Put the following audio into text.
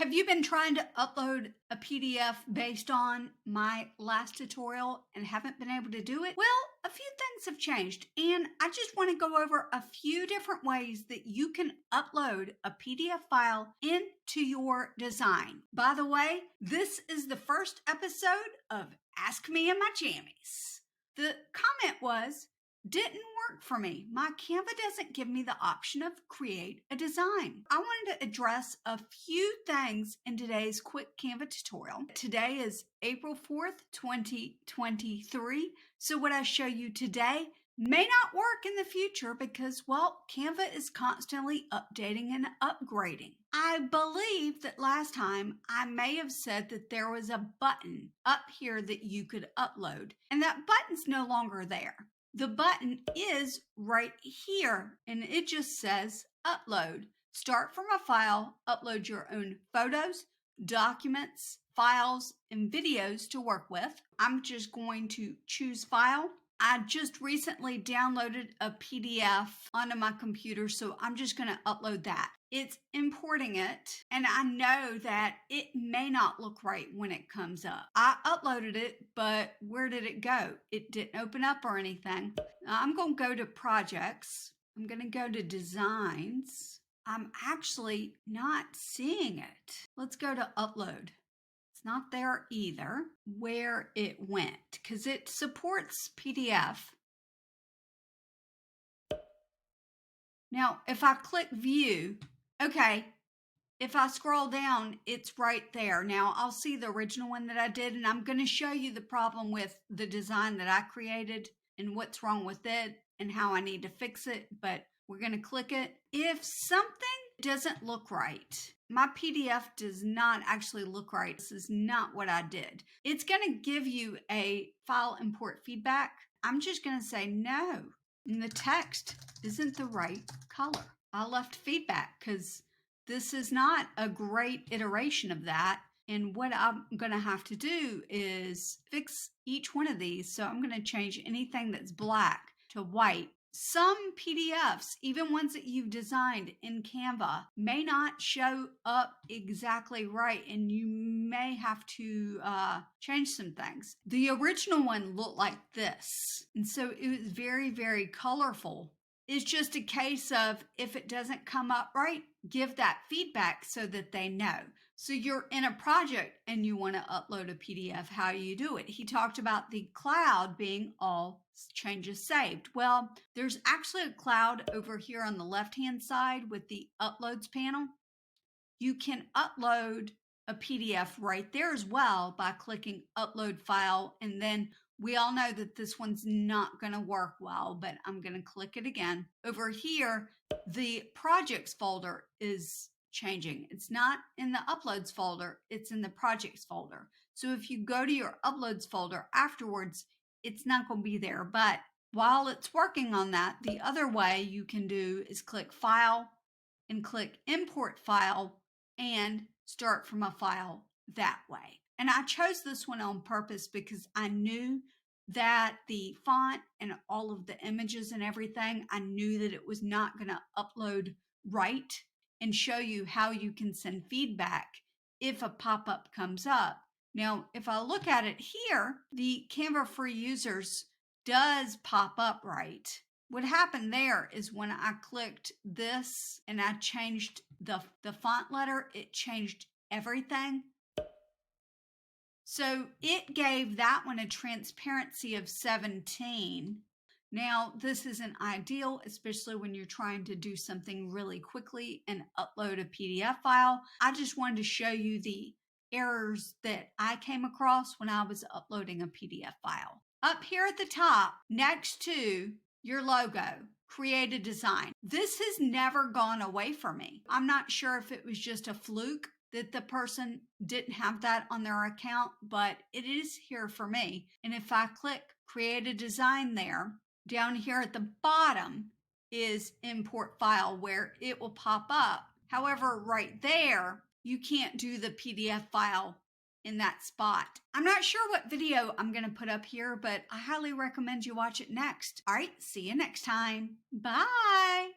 Have you been trying to upload a PDF based on my last tutorial and haven't been able to do it? Well, a few things have changed, and I just want to go over a few different ways that you can upload a PDF file into your design. By the way, this is the first episode of Ask Me in My Jammies. The comment was, didn't work for me. My Canva doesn't give me the option of create a design. I wanted to address a few things in today's quick Canva tutorial. Today is April 4th, 2023. So what I show you today may not work in the future because, well, Canva is constantly updating and upgrading. I believe that last time I may have said that there was a button up here that you could upload, and that button's no longer there. The button is right here, and it just says upload. Start from a file, upload your own photos, documents, files, and videos to work with. I'm just going to choose file. I just recently downloaded a PDF onto my computer, so I'm just going to upload that. It's importing it, and I know that it may not look right when it comes up. I uploaded it, but where did it go? It didn't open up or anything. I'm going to go to projects. I'm going to go to designs. I'm actually not seeing it. Let's go to upload. It's not there either where it went because it supports PDF. Now, if I click view, okay, if I scroll down, it's right there. Now, I'll see the original one that I did, and I'm going to show you the problem with the design that I created and what's wrong with it and how I need to fix it, but we're going to click it. If something doesn't look right, my PDF does not actually look right. This is not what I did. It's going to give you a file import feedback. I'm just going to say no. And the text isn't the right color. I left feedback because this is not a great iteration of that. And what I'm going to have to do is fix each one of these. So I'm going to change anything that's black to white. Some PDFs, even ones that you've designed in Canva, may not show up exactly right, and you may have to change some things. The original one looked like this, and so it was very, very colorful. It's just a case of if it doesn't come up right, give that feedback so that they know. So you're in a project and you want to upload a PDF, how you do it. He talked about the cloud being all changes saved. Well, there's actually a cloud over here on the left-hand side with the uploads panel. You can upload a PDF right there as well by clicking upload file, and then we all know that this one's not going to work well, but I'm going to click it again. Over here, the projects folder is changing. It's not in the uploads folder, it's in the projects folder. So if you go to your uploads folder afterwards, it's not going to be there. But while it's working on that, the other way you can do is click file and click import file and start from a file that way. And I chose this one on purpose because I knew that the font and all of the images and everything, I knew that it was not going to upload right and show you how you can send feedback if a pop-up comes up. Now, if I look at it here, the Canva free users does pop up right. What happened there is when I clicked this and I changed the font letter, it changed everything. So it gave that one a transparency of 17. Now, this isn't ideal, especially when you're trying to do something really quickly and upload a PDF file. I just wanted to show you the errors that I came across when I was uploading a PDF file. Up here at the top, next to your logo, create a design. This has never gone away from me. I'm not sure if it was just a fluke that the person didn't have that on their account, but it is here for me. And if I click create a design there, down here at the bottom is import file where it will pop up. However, right there, you can't do the PDF file in that spot. I'm not sure what video I'm going to put up here, but I highly recommend you watch it next. All right, see you next time. Bye.